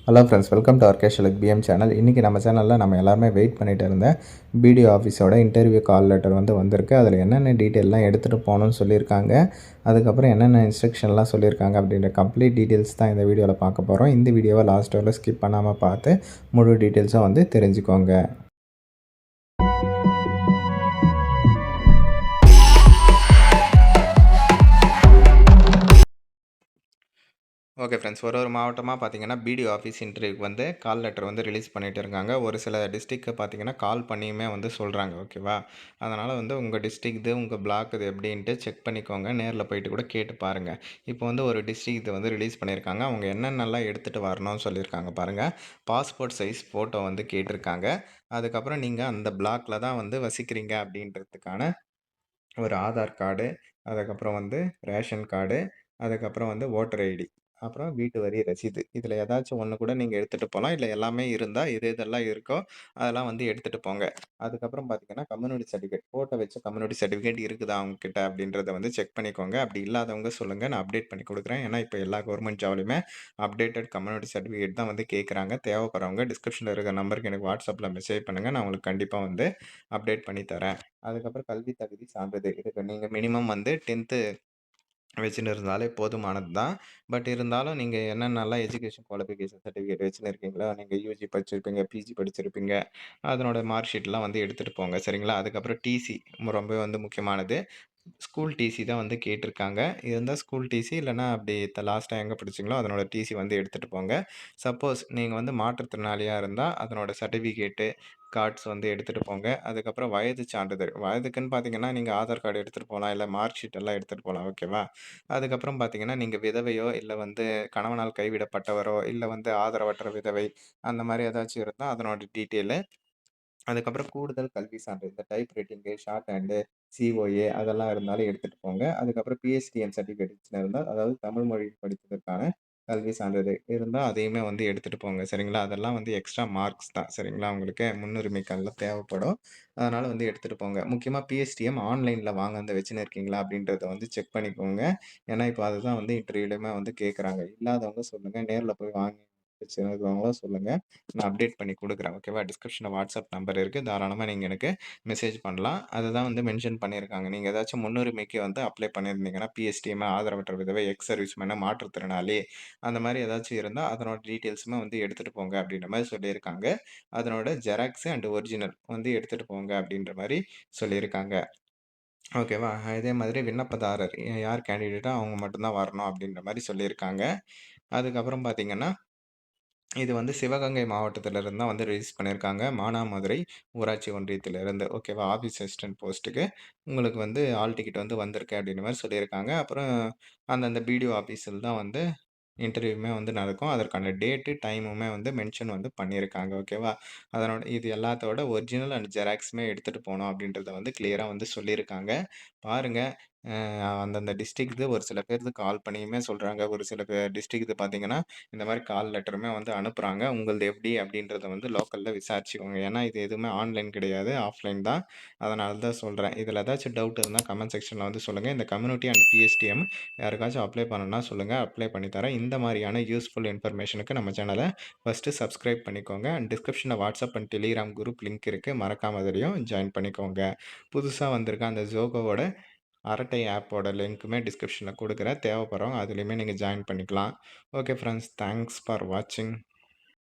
Hello friends, welcome to ஆர்கேஷலுக்கு PM channel. இன்றைக்கி நம்ம சேனலில் நம்ம எல்லாருமே வெயிட் பண்ணிகிட்டு இருந்த பிடிஓ ஆஃபீஸோட இன்டர்வியூ கால் லெட்டர் வந்திருக்கு. அதில் என்னென்ன டீட்டெயிலெலாம் எடுத்துகிட்டு போகணுன்னு சொல்லியிருக்காங்க, அதுக்கப்புறம் என்னென்ன இன்ஸ்ட்ரக்ஷன்லாம் சொல்லியிருக்காங்க அப்படின்ற கம்ப்ளீட் டீட்டெயில்ஸ் தான் இந்த வீடியோவில் பார்க்க போகிறோம். இந்த வீடியோவை லாஸ்ட் வரையில் ஸ்கிப் பண்ணாமல் பார்த்து முழு டீட்டெயில்ஸும் தெரிஞ்சுக்கோங்க. ஓகே ஃப்ரெண்ட்ஸ், ஒரு மாவட்டமாக பார்த்தீங்கன்னா பிடிஓ ஆஃபீஸ் இன்டர்வியூக்கு கால் லெட்டர் ரிலீஸ் பண்ணிகிட்டு இருக்காங்க. ஒரு சில டிஸ்ட்ரிக்ட் பார்த்தீங்கன்னா கால் பண்ணியுமே சொல்கிறாங்க. ஓகேவா, அதனால் உங்கள் டிஸ்ட்ரிக்ட் உங்கள் பிளாக் இது எப்படின்ட்டு செக் பண்ணிக்கோங்க. நேரில் போயிட்டு கூட கேட்டு பாருங்கள். இப்போ ஒரு டிஸ்ட்ரிக்ட் ரிலீஸ் பண்ணியிருக்காங்க. அவங்க என்னென்னலாம் எடுத்துகிட்டு வரணும்னு சொல்லியிருக்காங்க பாருங்கள். பாஸ்போர்ட் சைஸ் ஃபோட்டோ கேட்டிருக்காங்க. அதுக்கப்புறம் நீங்கள் அந்த பிளாக்கில் தான் வசிக்கிறீங்க அப்படின்றதுக்கான ஒரு ஆதார் கார்டு, அதுக்கப்புறம் ரேஷன் கார்டு, அதுக்கப்புறம் ஓட்டர் ஐடி, அப்புறம் வீட்டு வரி ரசீது. இதில் ஏதாச்சும் ஒன்று கூட நீங்கள் எடுத்துகிட்டு போகலாம். இல்லை எல்லாமே இருந்தால் எது எதெல்லாம் இருக்கோ அதெல்லாம் எடுத்துகிட்டு போங்க. அதுக்கப்புறம் பார்த்தீங்கன்னா கம்யூனிட்டி சர்டிஃபிகேட், ஃபோட்டோ வச்ச கம்யூனிட்டி சர்டிஃபிகேட் இருக்குதா அவங்கக்கிட்ட அப்படின்றத செக் பண்ணிக்கோங்க. அப்படி இல்லாதவங்க சொல்லுங்கள், நான் அப்டேட் பண்ணி கொடுக்குறேன். ஏன்னா இப்போ எல்லா கவர்மெண்ட் ஜாப்லையுமே அப்டேட்டட் கம்யூனிட்டி சர்டிஃபிகேட் தான் கேட்குறாங்க. தேவைப்படுறவங்க டிஸ்கிரிப்ஷனில் இருக்கிற நம்பருக்கு எனக்கு வாட்ஸ்அப்பில் மெசேஜ் பண்ணுங்கள். நான் உங்களுக்கு கண்டிப்பாக அப்டேட் பண்ணி தரேன். அதுக்கப்புறம் கல்வி தகுதி சான்றிதழ். இதுக்கு நீங்கள் மினிமம் 10th வச்சுன்னு இருந்தாலே போதுமானது தான். பட் இருந்தாலும் நீங்கள் என்னென்னலாம் எஜுகேஷன் குவாலிஃபிகேஷன் சர்டிஃபிகேட் வச்சுன்னு இருக்கீங்களோ, நீங்கள் யூஜி படிச்சிருப்பீங்க, பிஜி படிச்சிருப்பீங்க, அதனோட மார்க் ஷீட்லாம் எடுத்துகிட்டு போங்க. சரிங்களா, அதுக்கப்புறம் டிசி ரொம்ப முக்கியமானது. ஸ்கூல் டிசி தான் கேட்டிருக்காங்க. இருந்தால் ஸ்கூல் டிசி, இல்லைனா அப்படி லாஸ்ட்டாக எங்கே படிச்சிங்களோ அதனோட டிசி எடுத்துகிட்டு போங்க. சப்போஸ் நீங்கள் மாற்றுத்திறனாளியாக இருந்தால் அதனோட சர்டிஃபிகேட்டு, கார்ட்ஸ் எடுத்துகிட்டு போங்க. அதுக்கப்புறம் வயது சான்றிதழ். வயதுக்குன்னு பார்த்தீங்கன்னா நீங்கள் ஆதார் கார்டு எடுத்துகிட்டு போகலாம், இல்லை மார்க் ஷீட் எல்லாம் எடுத்துகிட்டு போகலாம். ஓகேவா, அதுக்கப்புறம் பார்த்தீங்கன்னா நீங்கள் விதவையோ, இல்லை கணவனால் கைவிடப்பட்டவரோ, இல்லை ஆதரவற்ற விதவை, அந்த மாதிரி ஏதாச்சும் இருந்தால் அதனோட டீட்டெயிலு. அதுக்கப்புறம் கூடுதல் கல்வி சான்று, இந்த type writing, short hand, COA அதெல்லாம் இருந்தாலும் எடுத்துகிட்டு போங்க. அதுக்கப்புறம் பிஎஸ்டிஎம் சர்டிஃபிகேட்ஸ்னு இருந்தால், அதாவது தமிழ் மொழி படித்ததற்கான கல்வி சான்றிதழ் இருந்தால் அதையுமே எடுத்துகிட்டு போங்க. சரிங்களா, அதெல்லாம் எக்ஸ்ட்ரா மார்க்ஸ் தான். சரிங்களா, உங்களுக்கு முன்னுரிமைக்கெல்லாம் தேவைப்படும். அதனால் எடுத்துகிட்டு போங்க. முக்கியமாக பிஎஸ்டிஎம் ஆன்லைனில் வாங்க வச்சுன்னு இருக்கீங்களா அப்படின்றத செக் பண்ணிக்கோங்க. ஏன்னா இப்போ அதுதான் இன்டர்வியூலையுமே கேட்குறாங்க. இல்லாதவங்க சொல்லுங்கள், நேரில் போய் வாங்கி வச்சுருக்கவங்களோ சொல்லுங்கள், நான் அப்டேட் பண்ணி கொடுக்குறேன். ஓகேவா, டிஸ்கிரிப்ஷனில் வாட்ஸ்அப் நம்பர் இருக்குது, தாராளமாக நீங்கள் எனக்கு மெசேஜ் பண்ணலாம். அதை தான் மென்ஷன் பண்ணியிருக்காங்க. நீங்கள் ஏதாச்சும் முன்னுரிமைக்கு அப்ளை பண்ணியிருந்தீங்கன்னா, பிஎஸ்டிஎம், ஆதரவற்ற விதவை, எக்ஸ் சர்வீஸ்மேன், மாற்றுத்திறனாளி, அந்த மாதிரி ஏதாச்சும் இருந்தால் அதனோட டீட்டெயில்ஸுமே எடுத்துகிட்டு போங்க அப்படின்ற மாதிரி சொல்லியிருக்காங்க. அதனோட ஜெராக்ஸு அண்ட் ஒரிஜினல் எடுத்துகிட்டு போங்க அப்படின்ற மாதிரி சொல்லியிருக்காங்க. ஓகேவா, இதே மாதிரி விண்ணப்பதாரர் யார் கேண்டிடேட்டோ அவங்க மட்டும்தான் வரணும் அப்படின்ற மாதிரி சொல்லியிருக்காங்க. அதுக்கப்புறம் பார்த்தீங்கன்னா இது சிவகங்கை மாவட்டத்திலிருந்து தான் ரிலீஸ் பண்ணியிருக்காங்க. மானாமதுரை ஊராட்சி ஒன்றியத்திலிருந்து. ஓகேவா, ஆஃபீஸ் அசிஸ்டன்ட் போஸ்ட்டுக்கு உங்களுக்கு ஆல் டிக்கெட் வந்திருக்கு அப்படின்ற மாரி சொல்லியிருக்காங்க. அப்புறம் அந்தந்த பிடிஓ ஆஃபீஸில் தான் இன்டர்வியூமே நடக்கும். அதற்கான டேட்டு, டைமுமே மென்ஷன் பண்ணியிருக்காங்க. ஓகேவா, அதனோட இது எல்லாத்தோட ஒரிஜினல் அண்ட் ஜெராக்ஸுமே எடுத்துகிட்டு போணும் அப்படின்றத கிளியரா சொல்லியிருக்காங்க. பாருங்க, அந்தந்த டிஸ்ட்ரிக்ட்க்கு ஒரு சில பேருக்கு கால் பண்ணியுமே சொல்றாங்க. ஒரு சில டிஸ்ட்ரிக்ட் பார்த்தீங்கன்னா, இந்த மாரி கால் லெட்டருமே அனுப்புறாங்க. உங்களது எப்படி அப்படின்றத லோக்கல்ல விசாரிச்சுக்கோங்க. ஏன்னா இது எதுவுமே ஆன்லைன் கிடையாது, ஆஃப்லைன் தான். அதனால தான் சொல்றேன். இதில ஏதாச்சும் டவுட் இருந்தா கமெண்ட் செக்ஷன்ல சொல்லுங்க. இந்த கம்யூனிட்டி அண்ட் பிஎஸ்டிஎம் யாருக்காச்சும் அப்ளை பண்ணணும்னா சொல்லுங்க. அப்ளை பண்ணி தரேன். இந்த மாரியான யூஸ்ஃபுல் இன்ஃபர்மேஷனுக்கு நம்ம சேனல ஃபர்ஸ்ட்டு சப்ஸ்கிரைப் பண்ணிக்கோங்க. அண்ட் டிஸ்கிரிப்ஷன்ல WhatsApp and Telegram group link இருக்கு. மறக்காம அதிலயும் ஜாயின் பண்ணிக்கோங்க. புதுசா வந்திருக்க அந்த ஜோகோவோட அரட்டை ஆப்போட லிங்க்குமே டிஸ்கிரிப்ஷனில் கொடுக்குறேன். தேவைப்படுறவங்க அதுலேயுமே நீங்கள் ஜாயின் பண்ணிக்கலாம். ஓகே ஃப்ரெண்ட்ஸ், தேங்க்ஸ் ஃபார் வாட்சிங்.